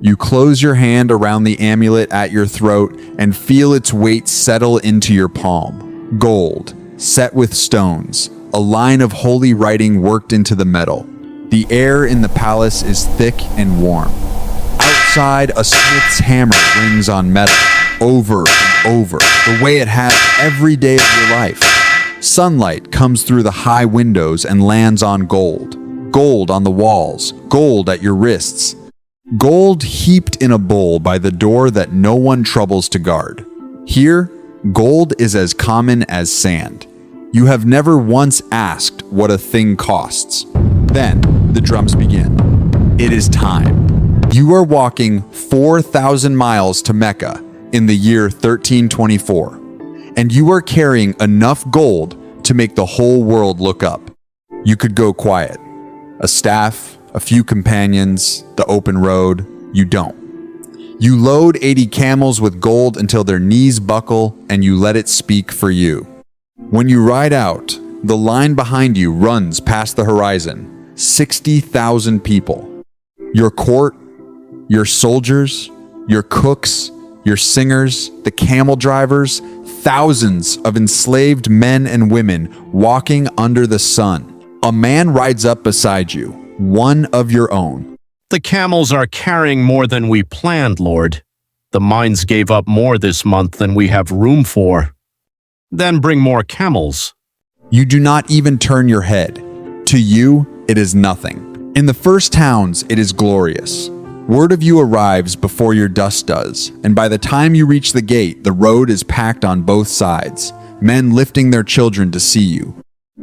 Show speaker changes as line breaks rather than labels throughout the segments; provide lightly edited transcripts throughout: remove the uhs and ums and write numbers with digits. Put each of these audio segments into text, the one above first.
You close your hand around the amulet at your throat and feel its weight settle into your palm. Gold, set with stones, a line of holy writing worked into the metal. The air in the palace is thick and warm. Outside, a smith's hammer rings on metal, over and over, the way it has every day of your life. Sunlight comes through the high windows and lands on gold. Gold on the walls, gold at your wrists. Gold heaped in a bowl by the door that no one troubles to guard. Here, gold is as common as sand. You have never once asked what a thing costs. Then, the drums begin. It is time. You are walking 4,000 miles to Mecca in the year 1324, and you are carrying enough gold to make the whole world look up. You could go quiet. A staff, a few companions, the open road. You don't. You load 80 camels with gold until their knees buckle, and you let it speak for you. When you ride out, the line behind you runs past the horizon. 60,000 people. Your court, your soldiers, your cooks, your singers, the camel drivers, thousands of enslaved men and women walking under the sun. A man rides up beside you, one of your own.
The camels are carrying more than we planned, Lord. The mines gave up more this month than we have room for. Then bring more camels.
You do not even turn your head. To you, it is nothing. In the first towns, it is glorious. Word of you arrives before your dust does, and by the time you reach the gate, the road is packed on both sides, men lifting their children to see you.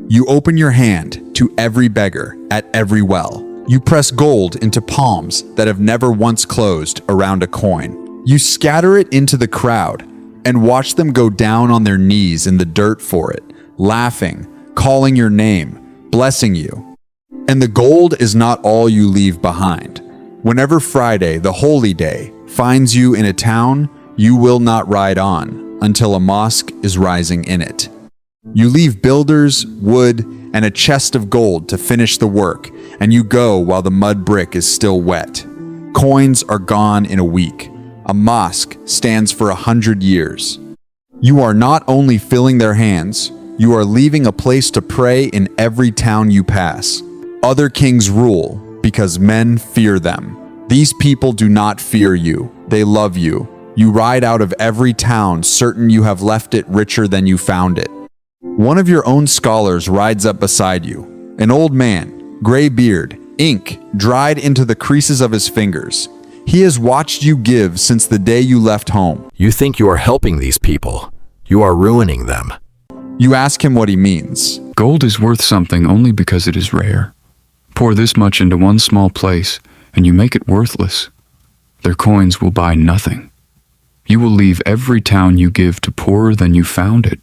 You open your hand to every beggar at every well. You press gold into palms that have never once closed around a coin. You scatter it into the crowd and watch them go down on their knees in the dirt for it, laughing, calling your name, blessing you. And the gold is not all you leave behind. Whenever Friday, the holy day, finds you in a town, you will not ride on until a mosque is rising in it. You leave builders, wood, and a chest of gold to finish the work, and you go while the mud brick is still wet. Coins are gone in a week. A mosque stands for 100 years. You are not only filling their hands, you are leaving a place to pray in every town you pass. Other kings rule because men fear them. These people do not fear you. They love you. You ride out of every town certain you have left it richer than you found it. One of your own scholars rides up beside you, an old man, gray beard, ink dried into the creases of his fingers. He has watched you give since the day you left home.
You think you are helping these people. You are ruining them.
You ask him what he means.
Gold is worth something only because it is rare. Pour this much into one small place, and you make it worthless. Their coins will buy nothing. You will leave every town you give to poorer than you found it.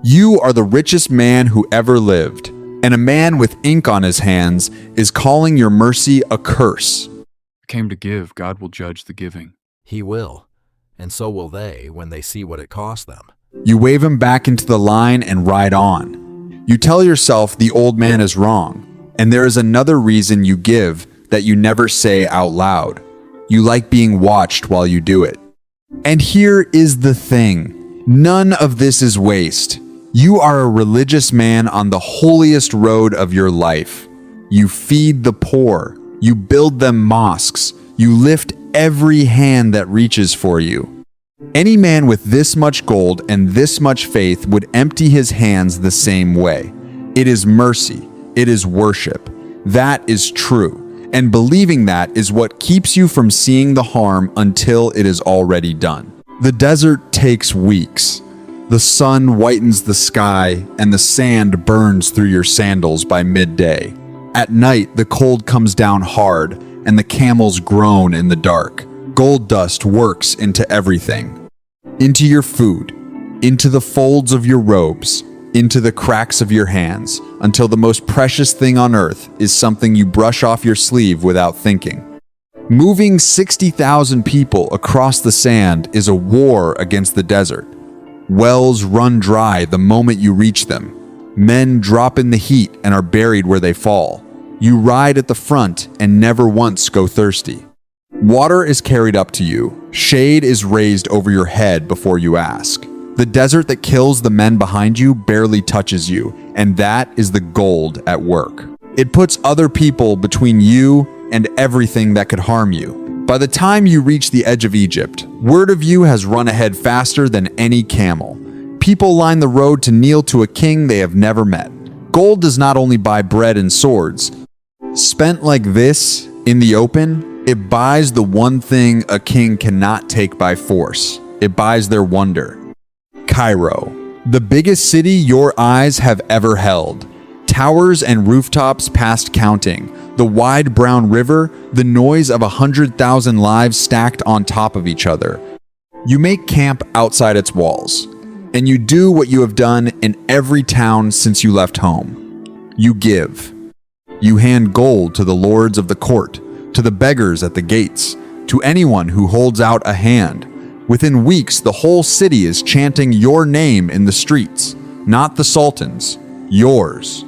You are the richest man who ever lived, and a man with ink on his hands is calling your mercy a curse.
Came to give, God will judge the giving.
He will, and so will they when they see what it cost them.
You wave him back into the line and ride on. You tell yourself the old man is wrong, and there is another reason you give that you never say out loud. You like being watched while you do it. And here is the thing. None of this is waste. You are a religious man on the holiest road of your life. You feed the poor. You build them mosques. You lift every hand that reaches for you. Any man with this much gold and this much faith would empty his hands the same way. It is mercy. It is worship. That is true. And believing that is what keeps you from seeing the harm until it is already done. The desert takes weeks. The sun whitens the sky, and the sand burns through your sandals by midday. At night, the cold comes down hard, and the camels groan in the dark. Gold dust works into everything. Into your food, into the folds of your robes, into the cracks of your hands, until the most precious thing on earth is something you brush off your sleeve without thinking. Moving 60,000 people across the sand is a war against the desert. Wells run dry the moment you reach them. Men drop in the heat and are buried where they fall. You ride at the front and never once go thirsty. Water is carried up to you. Shade is raised over your head before you ask. The desert that kills the men behind you barely touches you, and that is the gold at work. It puts other people between you and everything that could harm you. By the time you reach the edge of Egypt, word of you has run ahead faster than any camel. People line the road to kneel to a king they have never met. Gold does not only buy bread and swords. Spent like this, in the open, it buys the one thing a king cannot take by force. It buys their wonder. Cairo, the biggest city your eyes have ever held. Towers and rooftops past counting. The wide brown river, the noise of 100,000 lives stacked on top of each other. You make camp outside its walls, and you do what you have done in every town since you left home. You give. You hand gold to the lords of the court, to the beggars at the gates, to anyone who holds out a hand. Within weeks, the whole city is chanting your name in the streets, not the Sultan's, yours.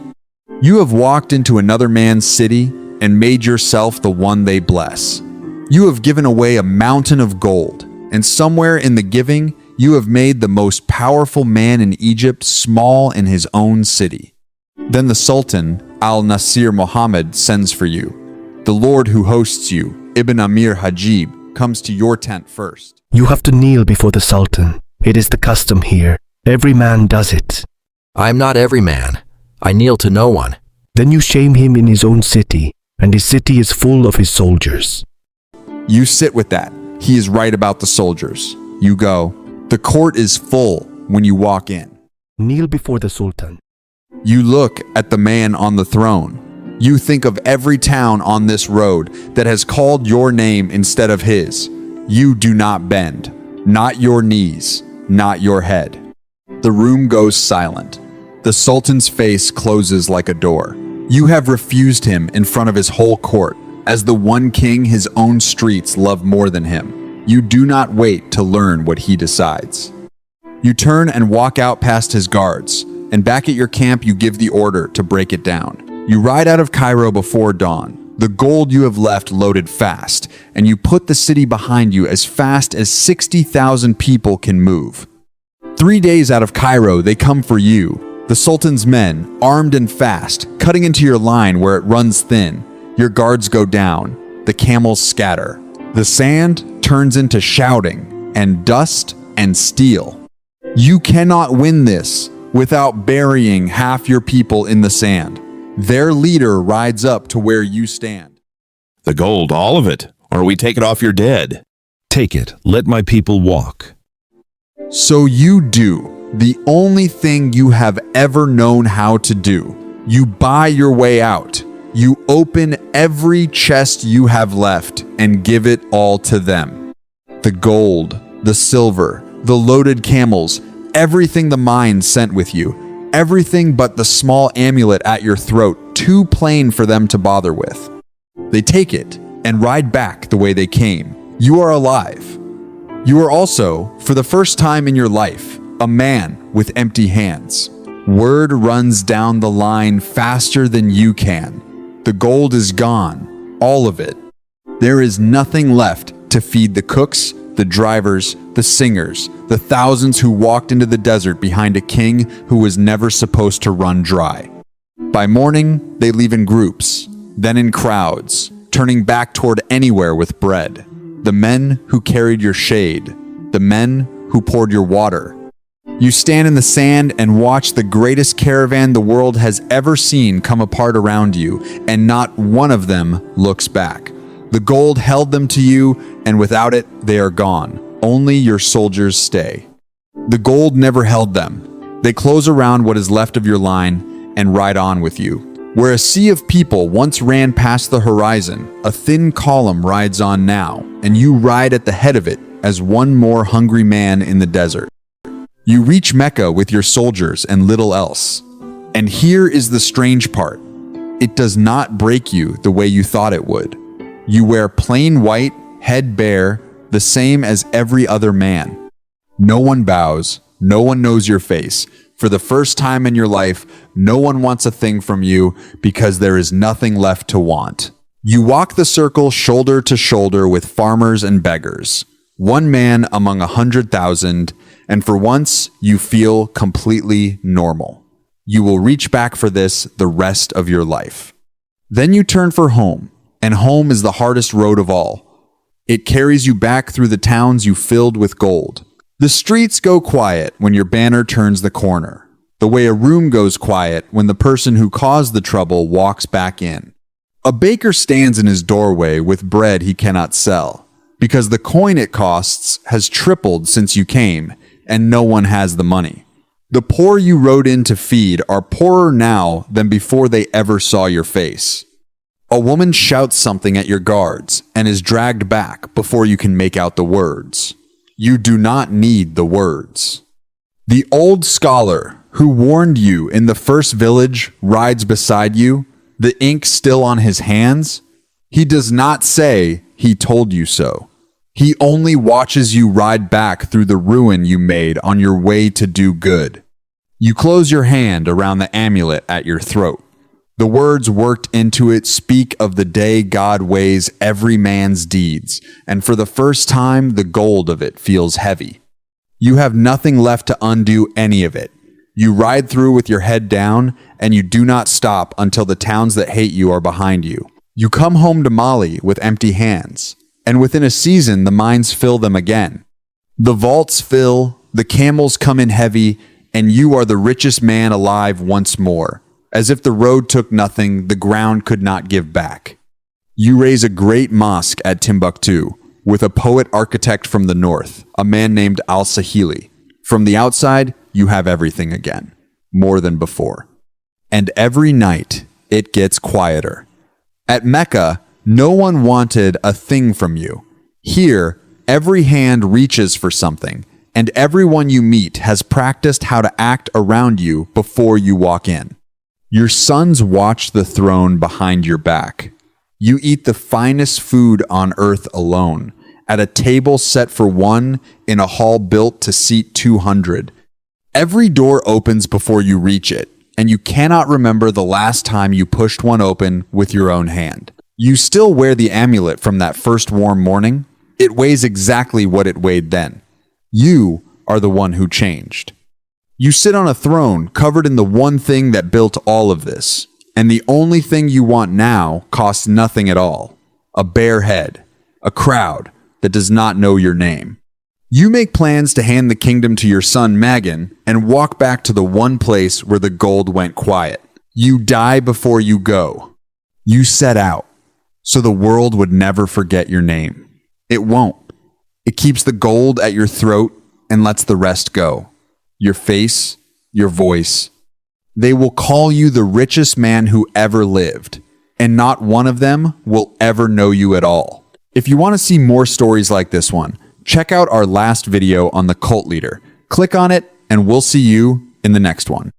You have walked into another man's city and made yourself the one they bless. You have given away a mountain of gold, and somewhere in the giving, you have made the most powerful man in Egypt small in his own city. Then the Sultan, Al-Nasir Muhammad, sends for you. The Lord who hosts you, Ibn Amir Hajib, comes to your tent first.
You have to kneel before the Sultan. It is the custom here. Every man does it.
I am not every man. I kneel to no one.
Then you shame him in his own city, and his city is full of his soldiers.
You sit with that. He is right about the soldiers. You go. The court is full when you walk in.
Kneel before the Sultan.
You look at the man on the throne. You think of every town on this road that has called your name instead of his. You do not bend. Not your knees. Not your head. The room goes silent. The Sultan's face closes like a door. You have refused him in front of his whole court, as the one king his own streets love more than him. You do not wait to learn what he decides. You turn and walk out past his guards, and back at your camp you give the order to break it down. You ride out of Cairo before dawn, the gold you have left loaded fast, and you put the city behind you as fast as 60,000 people can move. 3 days out of Cairo, they come for you, the Sultan's men, armed and fast, cutting into your line where it runs thin. Your guards go down, the camels scatter. The sand turns into shouting, and dust and steel. You cannot win this without burying half your people in the sand. Their leader rides up to where you stand.
The gold, all of it, or we take it off your dead.
Take it, let my people walk.
So you do the only thing you have ever known how to do. You buy your way out. You open every chest you have left and give it all to them. The gold, the silver, the loaded camels, everything the mine sent with you, everything but the small amulet at your throat, too plain for them to bother with. They take it and ride back the way they came. You are alive. You are also, for the first time in your life, a man with empty hands. Word runs down the line faster than you can. The gold is gone, all of it. There is nothing left to feed the cooks, the drivers, the singers, the thousands who walked into the desert behind a king who was never supposed to run dry. By morning, they leave in groups, then in crowds, turning back toward anywhere with bread. The men who carried your shade, the men who poured your water. You stand in the sand and watch the greatest caravan the world has ever seen come apart around you, and not one of them looks back. The gold held them to you, and without it, they are gone. Only your soldiers stay. The gold never held them. They close around what is left of your line and ride on with you. Where a sea of people once ran past the horizon, a thin column rides on now, and you ride at the head of it as one more hungry man in the desert. You reach Mecca with your soldiers and little else. And here is the strange part. It does not break you the way you thought it would. You wear plain white, head bare, the same as every other man. No one bows, no one knows your face. For the first time in your life, no one wants a thing from you because there is nothing left to want. You walk the circle shoulder to shoulder with farmers and beggars, one man among 100,000, and for once you feel completely normal. You will reach back for this the rest of your life. Then you turn for home, and home is the hardest road of all. It carries you back through the towns you filled with gold. The streets go quiet when your banner turns the corner, the way a room goes quiet when the person who caused the trouble walks back in. A baker stands in his doorway with bread he cannot sell, because the coin it costs has tripled since you came, and no one has the money. The poor you rode in to feed are poorer now than before they ever saw your face. A woman shouts something at your guards and is dragged back before you can make out the words. You do not need the words. The old scholar who warned you in the first village rides beside you, the ink still on his hands. He does not say he told you so. He only watches you ride back through the ruin you made on your way to do good. You close your hand around the amulet at your throat. The words worked into it speak of the day God weighs every man's deeds, and for the first time the gold of it feels heavy. You have nothing left to undo any of it. You ride through with your head down, and you do not stop until the towns that hate you are behind you. You come home to Mali with empty hands, and within a season the mines fill them again. The vaults fill, the camels come in heavy, and you are the richest man alive once more. As if the road took nothing, the ground could not give back. You raise a great mosque at Timbuktu, with a poet-architect from the north, a man named Al-Sahili. From the outside, you have everything again, more than before. And every night, it gets quieter. At Mecca, no one wanted a thing from you. Here, every hand reaches for something, and everyone you meet has practiced how to act around you before you walk in. Your sons watch the throne behind your back. You eat the finest food on earth alone, at a table set for one in a hall built to seat 200. Every door opens before you reach it, and you cannot remember the last time you pushed one open with your own hand. You still wear the amulet from that first warm morning. It weighs exactly what it weighed then. You are the one who changed. You sit on a throne covered in the one thing that built all of this, and the only thing you want now costs nothing at all. A bare head, a crowd that does not know your name. You make plans to hand the kingdom to your son Magan and walk back to the one place where the gold went quiet. You die before you go. You set out, so the world would never forget your name. It won't. It keeps the gold at your throat and lets the rest go. Your face, your voice. They will call you the richest man who ever lived, and not one of them will ever know you at all. If you want to see more stories like this one, check out our last video on the cult leader. Click on it, and we'll see you in the next one.